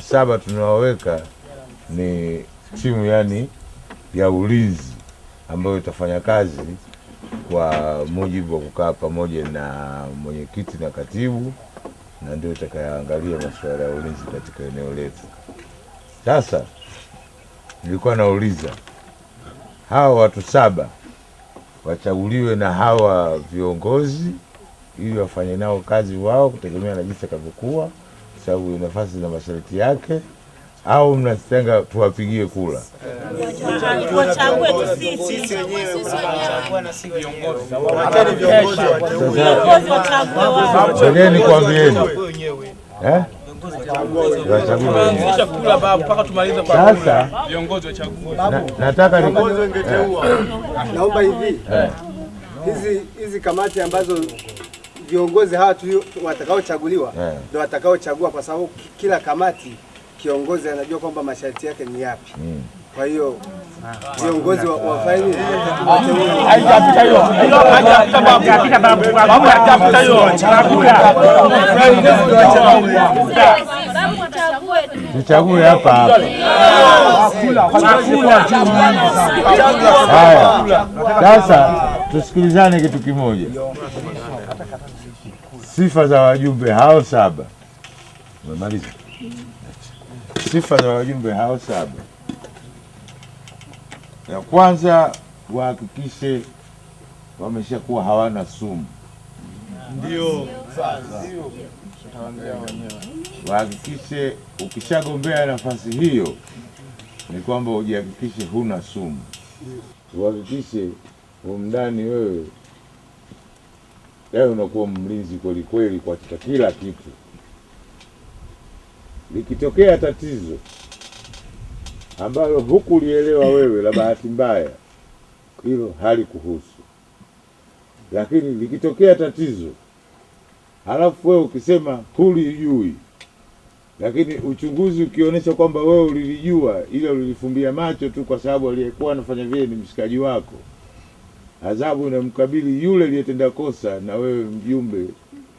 Saba tunawaweka ni timu yani ya ulinzi ambayo itafanya kazi kwa mujibu wa kukaa pamoja na mwenyekiti na katibu, na ndio itakayoangalia masuala ya ulinzi katika eneo letu. Sasa nilikuwa nauliza hawa watu 7 wachaguliwe na hawa viongozi ili wafanye nao kazi wao kutegemea na jinsi atakavyokuwa, sababu nafasi na masharti yake, au mnatenga tuwapigie kula? Wachague tu sisi wenyewe na si viongozi. Ngoja nikwambieni. Sasa Viongozi wachague. Nataka naomba hivi. Hizi kamati ambazo viongozi hawa tu watakaochaguliwa ndio watakaochagua, kwa sababu kila kamati kiongozi anajua kwamba masharti yake ni yapi. Kwa hiyo viongozi wafanye haijapita hiyo. Haijapita babu. Babu haijapita hiyo. tuchague hapa. Haya. Sasa tusikilizane kitu kimoja. Sifa za wajumbe hao 7. Umemaliza? Sifa za wajumbe hao 7. Ya kwanza, wahakikishe wameshakuwa hawana sumu. Ndio. Wahakikishe ukishagombea nafasi hiyo ni kwamba ujihakikishe huna sumu. Uhakikishe umndani wewe leo unakuwa mlinzi kweli kweli kwa kila kitu. Likitokea tatizo ambalo hukulielewa wewe la bahati mbaya, hilo halikuhusu. Lakini likitokea tatizo halafu wewe ukisema hulijui, lakini uchunguzi ukionyesha kwamba wewe ulilijua, ila ulifumbia macho tu kwa sababu aliyekuwa anafanya vile ni mshikaji wako, adhabu inamkabili yule aliyetenda kosa, na wewe mjumbe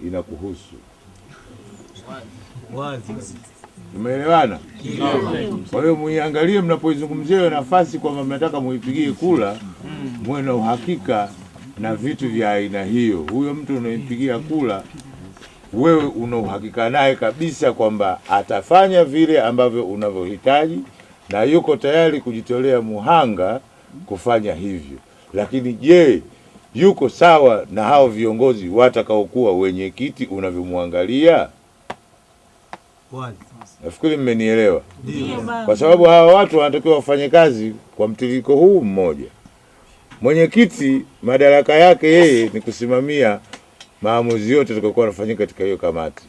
inakuhusu. Wazi. Umeelewana? Kwa hiyo muiangalie mnapoizungumzia nafasi kwamba mnataka muipigie kula, muwe na uhakika na vitu vya aina hiyo. Huyo mtu unayempigia kula wewe una uhakika naye kabisa kwamba atafanya vile ambavyo unavyohitaji na yuko tayari kujitolea muhanga kufanya hivyo. Lakini je, yuko sawa na hao viongozi watakaokuwa wenye kiti unavyomwangalia? Nafikiri mmenielewa. Kwa sababu hawa watu wanatakiwa wafanye kazi kwa mtiririko huu mmoja. Mwenyekiti madaraka yake yeye ni kusimamia maamuzi yote yatakayokuwa yanafanyika katika hiyo kamati.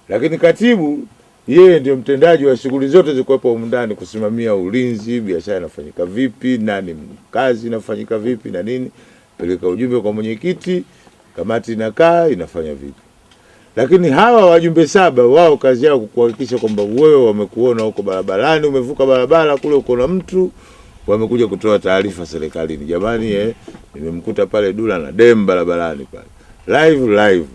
Lakini katibu yeye ndio mtendaji wa shughuli zote zilizokuwepo huko ndani, kusimamia ulinzi, biashara inafanyika vipi, nani kazi inafanyika vipi na nini, peleka ujumbe kwa mwenyekiti, kamati inakaa inafanya vipi. Lakini hawa wajumbe 7 wao kazi yao kuhakikisha kwamba wewe wamekuona huko barabarani, umevuka barabara kule uko na mtu, wamekuja kutoa taarifa serikalini, jamani nimemkuta pale Dula na Dem barabarani pale. Live.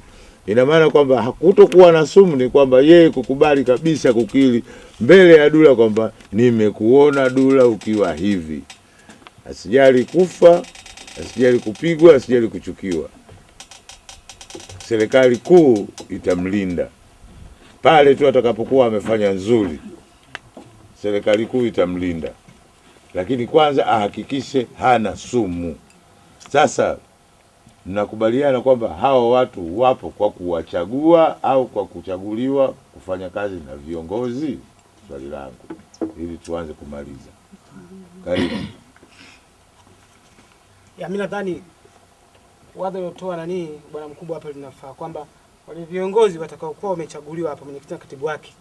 Ina maana kwamba hakutokuwa na sumu, ni kwamba yeye kukubali kabisa kukiri mbele ya Dula kwamba nimekuona Dula ukiwa hivi. Asijali kufa, asijali kupigwa, asijali kuchukiwa. Serikali kuu itamlinda. Pale tu atakapokuwa amefanya nzuri, serikali kuu itamlinda. Lakini kwanza ahakikishe hana sumu. Sasa mnakubaliana kwamba hao watu wapo kwa kuwachagua au kwa kuchaguliwa kufanya kazi na viongozi? Swali langu ili tuanze kumaliza. Karibu. Mimi nadhani wazo lotoa nani bwana mkubwa hapa linafaa, kwamba wale viongozi watakao kuwa wamechaguliwa hapa, mwenyekiti na katibu wake,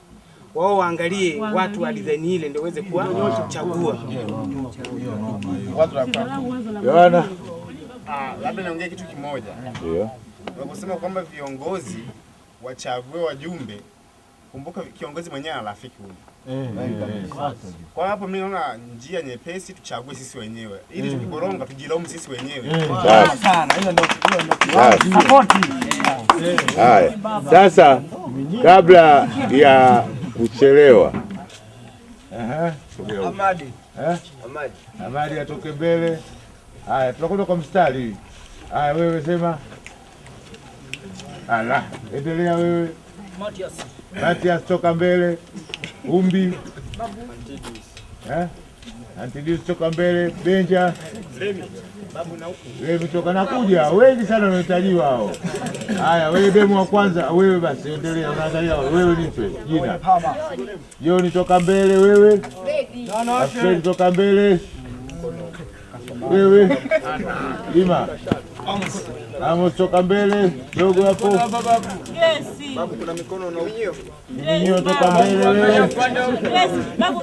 wao waangalie watu wa design ile ndio waweze kuchagua. Bwana, labda niongee kitu kimoja. Ndio. Unaposema kwamba viongozi wachague wajumbe, kumbuka kiongozi mwenyewe ana rafiki huyu. Kwa hapo mimi naona njia nyepesi tuchague sisi wenyewe. Ili tukiboronga tujilaumu sisi wenyewe. Sana. Hiyo ndio support. Haya, sasa kabla ya kuchelewa, Hamadi atoke mbele. Haya, tunakwenda kwa mstari. Haya, wewe sema. Ala, endelea wewe. Matias toka mbele. Umbi. Antidius toka mbele. Benja. Wewe toka nakuja. Wengi sana wanahitajiwa hao. Haya, wewe demu wa kwanza. Wewe basi endelea, unaangalia wewe nipe jina. Joni toka mbele wewe. Afredi toka mbele. Wewe. Ima. Amos toka mbele, dogo hapo. Yes. Babu kuna mikono na unyio. Unyio toka mbele wewe. Yes. Babu.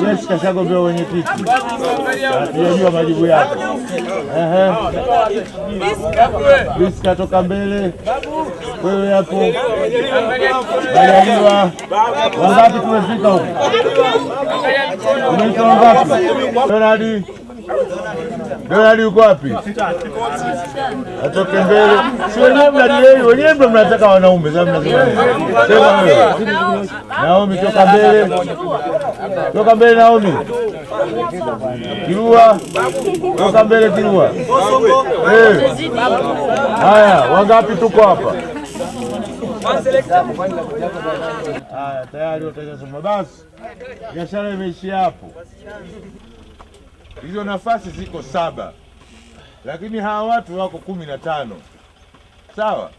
Yes, kashagombea wenye kiti. Hatujajua majibu yako. Biska toka mbele. Wewe hapo. Majaliwa. Wangapi tumefika huko? Unaitwa wangapi? Donald uko wapi? Atoke mbele. Si wenyewe mnadilei, wenyewe ndio mnataka wanaume. Sasa mnasema. Sema wewe. Naomi toka mbele. Toka mbele Naomi. Kirua. Toka mbele Kirua. Haya, wangapi tuko hapa? Haya, tayari utajasoma basi. Biashara imeishia hapo. Hizo nafasi ziko 7. Lakini hawa watu wako 15. Sawa?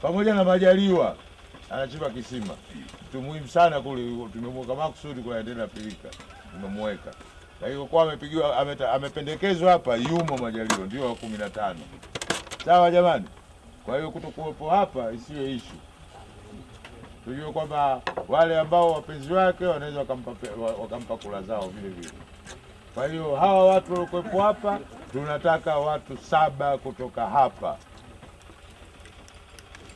Pamoja na Majaliwa anachimba kisima. Mtu muhimu sana kule, tumemweka makusudi kwa endelea pilika. Tumemweka. Lakini kwa amepigiwa amependekezwa hapa yumo Majaliwa ndio wa 15. Sawa jamani? Kwa hiyo kutokuwepo hapa isiwe issue. Tujue kwamba wale ambao wapenzi wake wanaweza wakampa kula zao vile vile. Kwa hiyo hawa watu waliokuwepo hapa tunataka watu 7 kutoka hapa.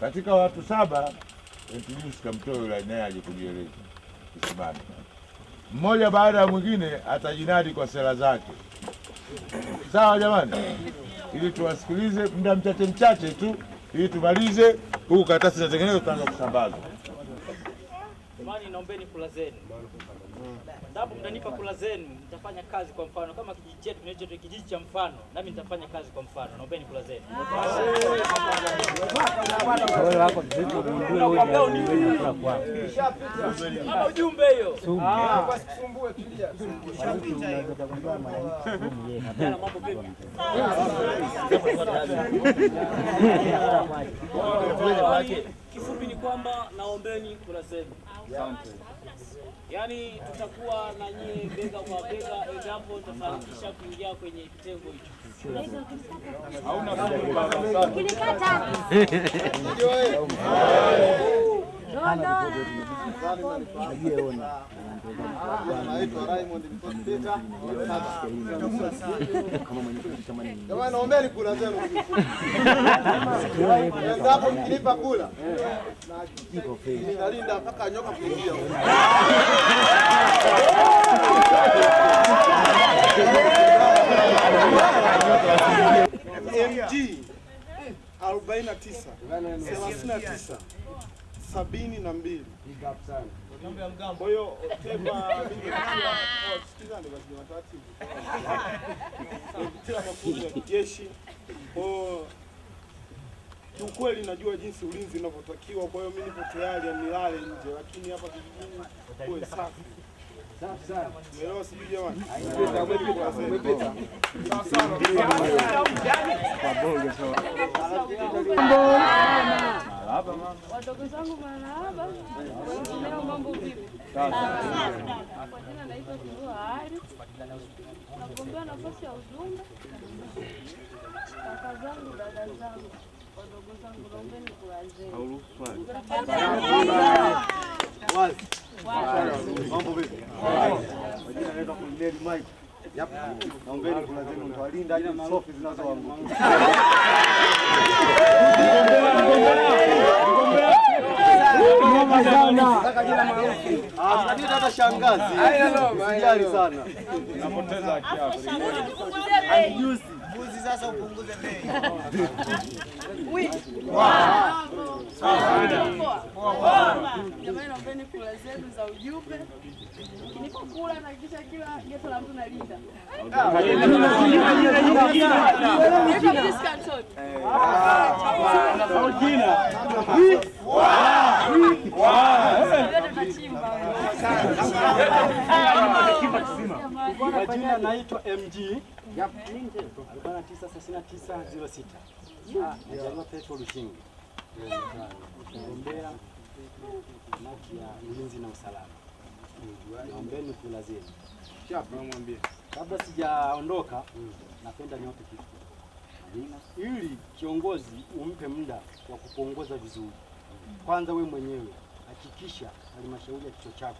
Katika watu 7 Antidius kamtoe yule naye aje kujieleza. Kisimani. Mmoja baada ya mwingine atajinadi kwa sera zake. Sawa jamani? Ili tuwasikilize muda mchache tu ili tumalize huku karatasi zinatengenezwa tutaanza kusambaza. Jamani, naombeni kula zenu. Sababu mtanipa kula zenu, nitafanya kazi kwa mfano kama kijiji chetu kinaitwa kijiji cha mfano, nami nitafanya kazi kwa mfano. Naombeni kula zenu. Wewe wako vipi ndio kwa. Hapo ujumbe hiyo. Kwa sikusumbue tulia. Mambo vipi? Kifupi ni kwamba naombeni kula zenu. Yaani tutakuwa na nyie bega kwa bega endapo tutafanikisha kuingia kwenye kitengo hicho. Hauna sana. Kinikata. Naitwa Raymond Peter. Jamani, naombeni kula zenu. Endapo mkinipa kula nitalinda mpaka nyoka kuingia. MG 49 39 72. Kwa hiyo sikizane basi watatu. Kila mafunzo ya kijeshi. Kiukweli najua jinsi ulinzi unavyotakiwa, kwa hiyo mimi nipo tayari nilale nje, lakini hapa kijijini kuwe safi. Safi sana. Leo sijui jamani. Umepita. Sawa sana. Wadogo zangu marahaba. Leo mambo vipi? Kwa jina naitwa Kirua Ali. Nagombea nafasi ya ujumbe. Kaka zangu, dada zangu, wadogo zangu, naombeni kuwazeni. Mambo vipi? Kwa jina naitwa Kuneli Mike. Yep. Naombeni kula zenu mtawalinda hadi sofi zinazoanguka. Hadi hata shangazi. Sijali sana. Napoteza akili. Mbuzi sasa upunguze bei. Jamani, naombeni kula zenu za ujumbe. Ukinipa kula na kisha kila geto la mtu nalinda. Kwa jina naitwa MG 493906. Najaliwa Petro Lushingi. Naombea kamati ya ulinzi na usalama. Naombeni kula zenu. Kabla sijaondoka, napenda niote kitu. Ili kiongozi umpe muda wa kukuongoza vizuri. Kwanza we mwenyewe hakikisha halmashauri ya kichwa chako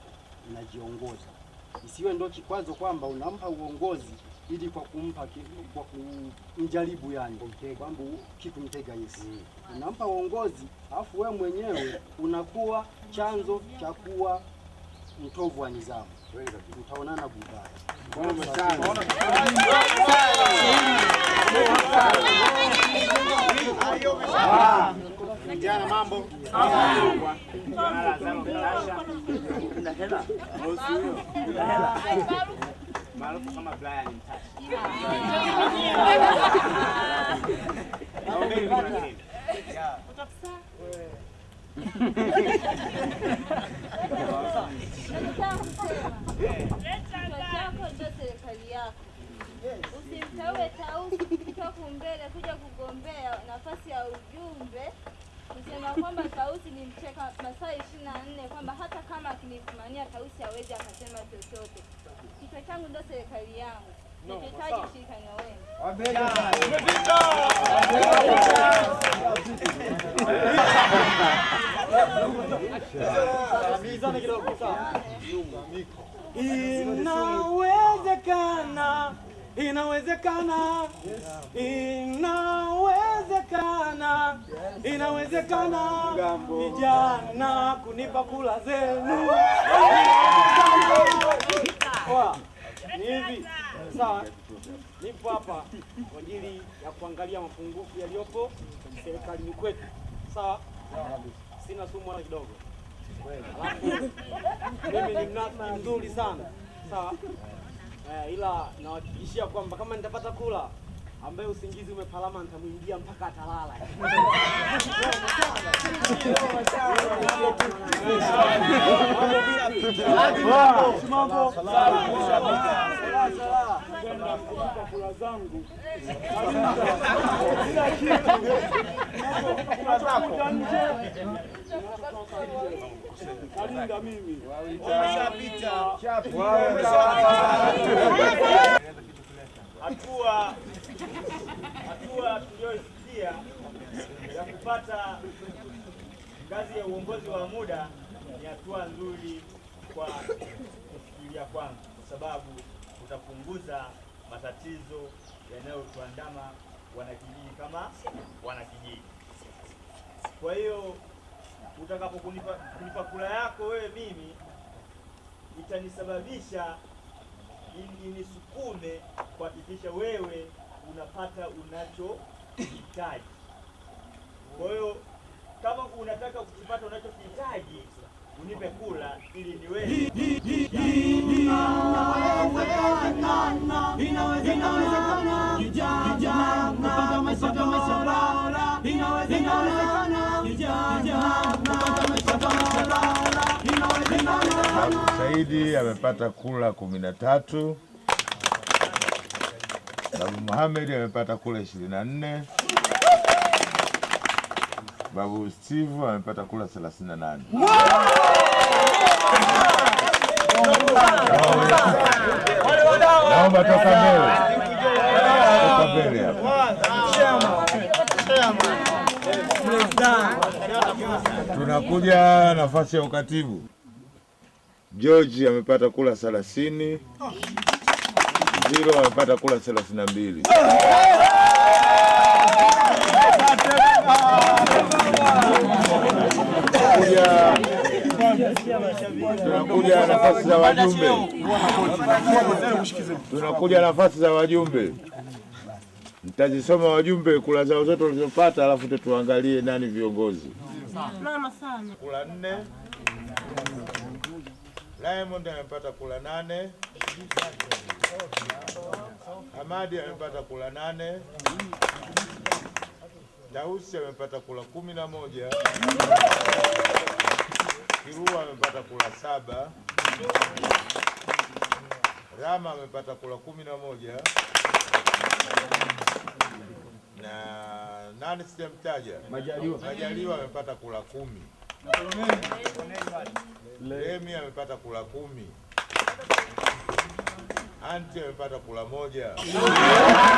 inajiongoza. Isiwe ndio kikwazo kwamba unampa uongozi ili kwa kumjaribu, yani kwamba kitu mtega Yesu. Unampa uongozi alafu wewe mwenyewe unakuwa chanzo cha kuwa mtovu wa nidhamu. Utaonana bubaya. Jana mambo. Maarufu kama Brian Mtashi. Serikali yako usimteue Tausi kutoka mbele kuja kugombea nafasi ya ujumbe, kusema kwamba Tausi ni mcheka masaa 24, kwamba hata kama akinisimamia Tausi hawezi akasema chochote. Kichwa changu ndio serikali yangu, nahitaji ushirikiano wenu. Inawezekana, inawezekana, inawezekana, inawezekana vijana kunipa kula zenu. Ni hivi, sawa, nipo hapa kwa ajili ya kuangalia mapungufu yaliyopo serikalini kwetu, sawa? Sina sumu hata kidogo. Alafu mimi ni mnafiki mzuri sana, sawa? Ila nawahakikishia kwamba kama nitapata kula ambaye usingizi umepalama nitamwingia mpaka atalala. Mambo kula zangu kalinda mimi hatua tuliyoisikia ya kupata ngazi ya uongozi wa muda ni hatua nzuri kwa kufikiria kwangu, kwa sababu utapunguza matatizo yanayotuandama wanakijiji kama wanakijiji. Kwa hiyo utakapokunipa kula yako wewe mimi, itanisababisha inisukume kuhakikisha wewe unapata unachohitaji. Kwa hiyo kama unataka kukipata unachokihitaji, unipe kula ili niwe Saidi amepata kula 13. Babu Muhammad amepata kula 24. Babu Steve amepata kula 38. Naomba toka mbele. Toka mbele hapa. Tunakuja nafasi ya ukatibu. George amepata kula 30. Zero amepata kula 32. Tunakuja nafasi za wajumbe. Mtazisoma wajumbe kula zao zote walizopata, alafu tuangalie nani viongozi. Kula 4. Raymond amepata kula 8. Hamadi amepata kula 8. Tausi amepata kula 11. Kirua amepata kula 7. Rama amepata kula 11. Na nani sijamtaja? Majaliwa amepata kula 10. Lemi amepata kula 10. Anti amepata kula 1.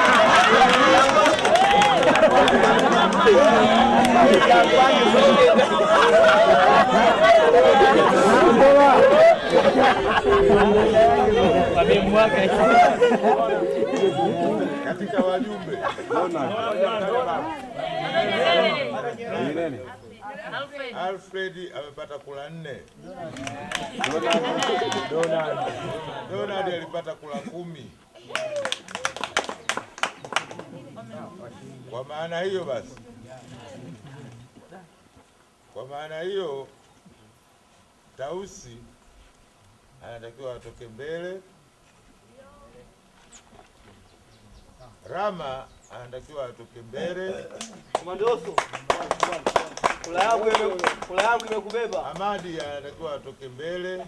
Katika wajumbe Alfred amepata kula 4. Donald alipata kula 10. Kwa maana hiyo basi, Tausi anatakiwa atoke mbele. Rama anatakiwa atoke mbele. Komandoso. Kula yangu imekubeba. Hamadi anatakiwa atoke mbele.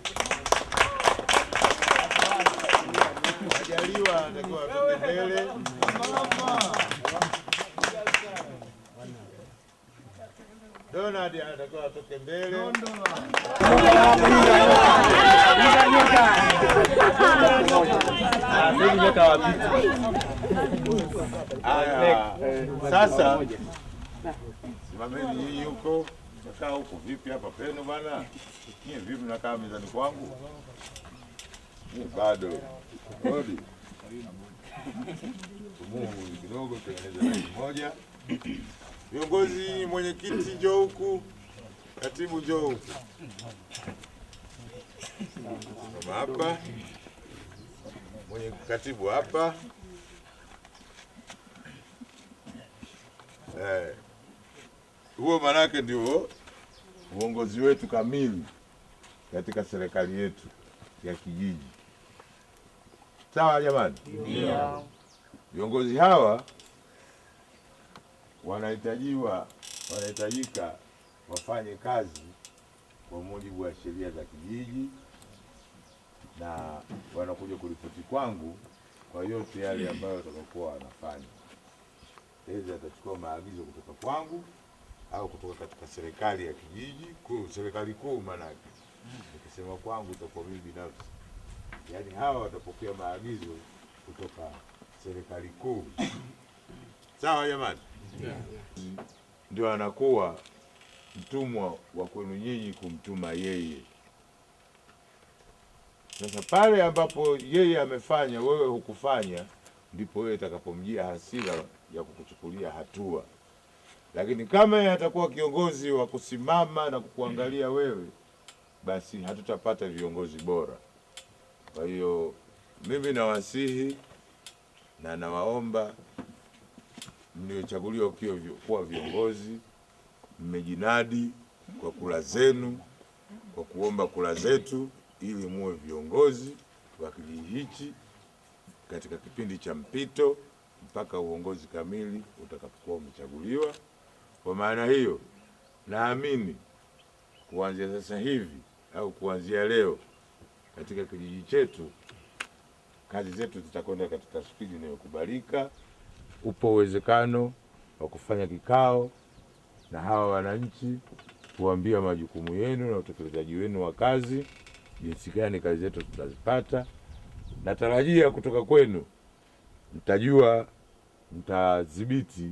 Majaliwa anatakiwa atoke mbele. Donald anatakiwa atoke mbele. Sasa simameni nyinyi huko, mnakaa huko vipi hapa penu bana? Nyie vipi mnakaa mezani kwangu? Nyie bado. Rudi. Mungu kidogo tengeneza laini moja. Viongozi, mwenyekiti njoo huku. Katibu njoo huku. Kama hapa. Mwenye katibu hapa. Huo manake ndio uongozi wetu kamili katika serikali yetu ya kijiji. Sawa jamani? Ndio. Viongozi hawa wanahitajika wafanye kazi kwa mujibu wa sheria za kijiji, na wanakuja kuripoti kwangu kwa yote yale ambayo watakokuwa wanafanya. Hizi atachukua maagizo kutoka kwangu au kutoka katika serikali ya kijiji kuu, serikali kuu manake. Nikisema kwangu itakuwa mimi binafsi. Yaani hawa watapokea maagizo kutoka serikali kuu. Sawa jamani? Ndio anakuwa mtumwa wa kwenu nyinyi kumtuma yeye. Sasa pale ambapo yeye amefanya wewe hukufanya, ndipo wewe itakapomjia hasira ya kukuchukulia hatua. Lakini kama yeye atakuwa kiongozi wa kusimama na kukuangalia wewe, basi hatutapata viongozi bora. Kwa hiyo mimi nawasihi na nawaomba mliochaguliwa kuwa viongozi, mmejinadi kwa kula zenu, kwa kuomba kula zetu, ili muwe viongozi wa kijiji hichi katika kipindi cha mpito mpaka uongozi kamili utakapokuwa umechaguliwa. Kwa maana hiyo, naamini kuanzia sasa hivi au kuanzia leo katika kijiji chetu kazi zetu zitakwenda katika spidi inayokubalika. Upo uwezekano wa kufanya kikao na hawa wananchi kuambia majukumu yenu na utekelezaji wenu wa kazi, jinsi gani kazi zetu tutazipata. Natarajia kutoka kwenu mtajua, mtadhibiti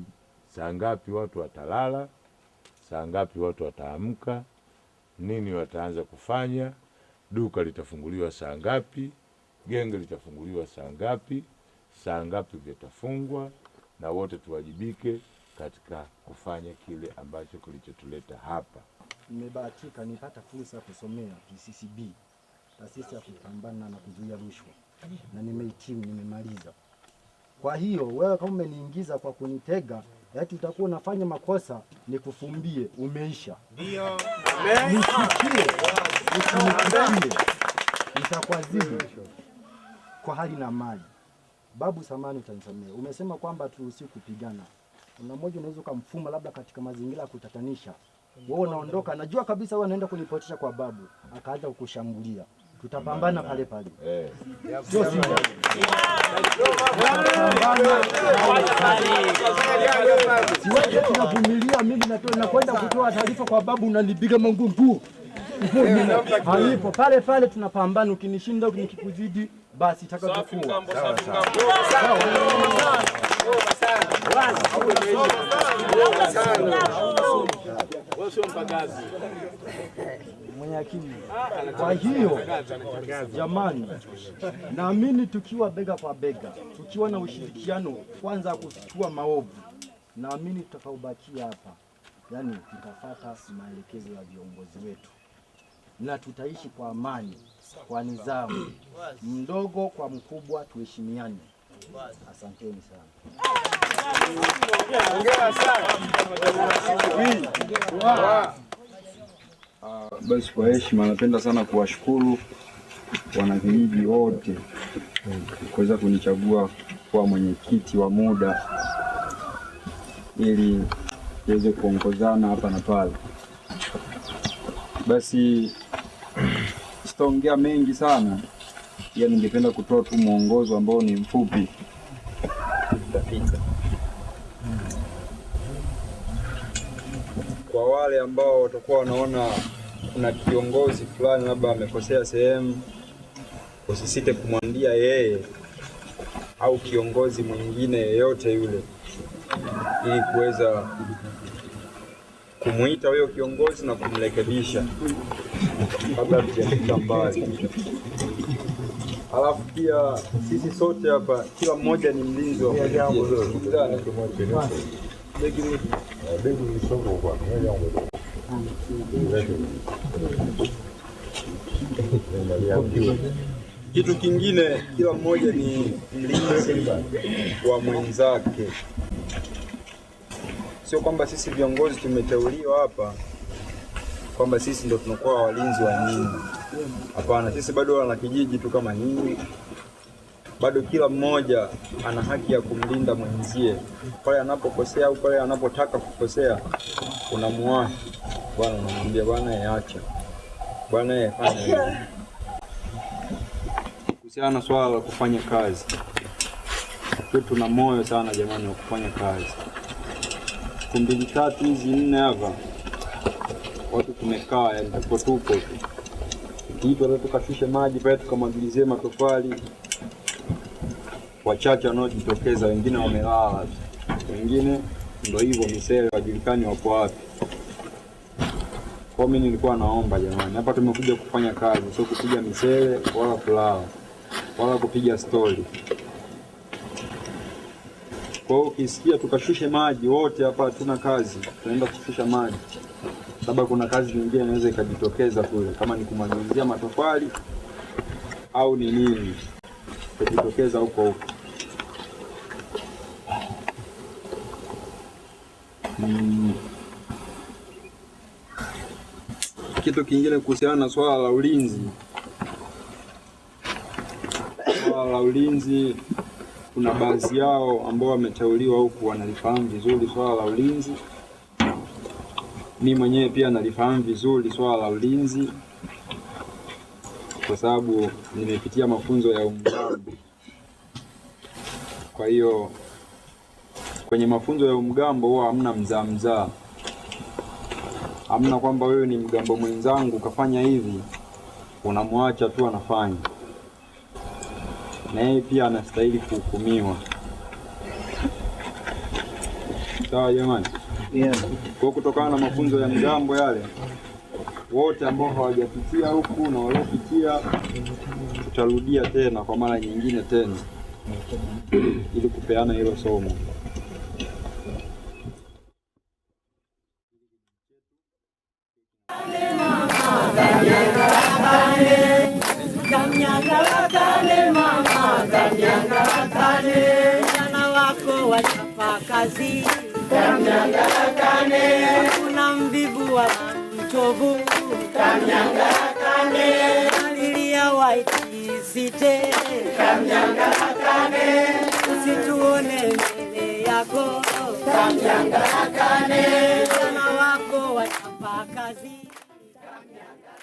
saa ngapi watu watalala, saa ngapi watu wataamka, nini wataanza kufanya, duka litafunguliwa saa ngapi, genge litafunguliwa saa ngapi vitafungwa, na wote tuwajibike katika kufanya kile ambacho kilichotuleta hapa. Nimebahatika nipata fursa ya kusomea PCCB, taasisi ya kupambana na kuzuia rushwa, na nimehitimu, nimemaliza. Kwa hiyo wewe kama umeniingiza kwa kunitega, eti utakuwa unafanya makosa, nikufumbie, umeisha. Ndio. Nisikie, usinikie, nitakuadhibu kwa hali na mali. Babu samani, utanisamehe. Umesema kwamba turuhusiwi kupigana. Una mmoja unaweza kumfuma labda katika mazingira ya kutatanisha. Wewe unaondoka, najua kabisa wewe unaenda kunipotesha kwa babu, akaanza kukushambulia. Tutapambana pale pale. Sio sivyo? Siwezi kuvumilia mimi nakwenda kutoa taarifa kwa babu, unanipiga mangungu. Halipo pale pale, tunapambana. Ukinishinda, nikikuzidi basi itakavyokuwa. Mwenye akili. Kwa hiyo jamani, naamini tukiwa bega kwa bega, tukiwa na ushirikiano, kwanza kufichua maovu, naamini tutakaobakia hapa, yani tutafuata maelekezo ya viongozi wetu na tutaishi kwa amani, kwa nidhamu, mdogo kwa mkubwa, tuheshimiane. Asanteni sana. Basi kwa heshima napenda sana kuwashukuru wanakijiji wote kuweza kunichagua kuwa mwenyekiti wa muda ili niweze kuongozana hapa na pale. Basi sitaongea mengi sana, ila ningependa kutoa tu mwongozo ambao ni mfupi. Kwa wale ambao watakuwa wanaona kuna kiongozi fulani labda amekosea sehemu, usisite kumwambia yeye au kiongozi mwingine yeyote yule, ili kuweza kumuita huyo kiongozi na kumrekebisha kabla tujafika mbali. Alafu pia sisi sote hapa, kila mmoja ni mlinzi wa kitu kingine, kila mmoja ni mlinzi wa mwenzake. Sio kwamba sisi viongozi tumeteuliwa hapa kwamba sisi ndio tunakuwa walinzi wa nyinyi. Hapana, sisi bado wana kijiji tu kama nyinyi. Bado kila mmoja ana haki ya kumlinda mwenzie pale anapokosea au pale anapotaka kukosea. Unamwahi bwana, unamwambia bwana, yaacha bwana, fanya hivi. Kuhusiana na swala la kufanya kazi, tuna moyo sana jamani wa kufanya kazi. Siku 2 3 hizi 4 hapa watu tumekaa, yani tuko kitu tukashushe maji pale, tukamwagilizie matofali. Wachache wanaojitokeza, wengine wamelala, wengine ndio hivyo misele, wajulikani wapo wapi. Kwa mimi nilikuwa naomba jamani, hapa tumekuja kufanya kazi, sio kupiga misele wala kulala wala kupiga story. Kwa hiyo ukisikia tukashushe maji wote hapa, hatuna kazi, tunaenda kushusha maji. Labda kuna kazi nyingine inaweza ikajitokeza kule, kama ni kumwagilizia matofali au ni nini, kujitokeza huko. Kitu kingine kuhusiana na swala la ulinzi. Swala la ulinzi, kuna baadhi yao ambao wameteuliwa huku wanalifahamu vizuri swala la ulinzi. Mimi mwenyewe pia nalifahamu vizuri swala la ulinzi kwa sababu nimepitia mafunzo ya umgambo. Kwa hiyo kwenye mafunzo ya umgambo huwa hamna mzaa. Hamna kwamba wewe ni mgambo mwenzangu ukafanya hivi unamwacha tu anafanya. Na yeye pia anastahili kuhukumiwa. Sawa jamani? Yeah. Kwa kutokana na mafunzo ya mgambo yale, wote ambao hawajapitia huku na waliopitia tutarudia tena kwa mara nyingine tena ili kupeana hilo somo. Kanyanga wakale mama, kanyanga wakale. wanachapa kazi. Kamnyangarakane, hakuna mvivu wala mchovu. Kamnyangarakane, alilia waiti site. Kamnyangarakane, usituone mbele yako. Kamnyangarakane, wana wako wachapa kazi. Kamnyangarakane.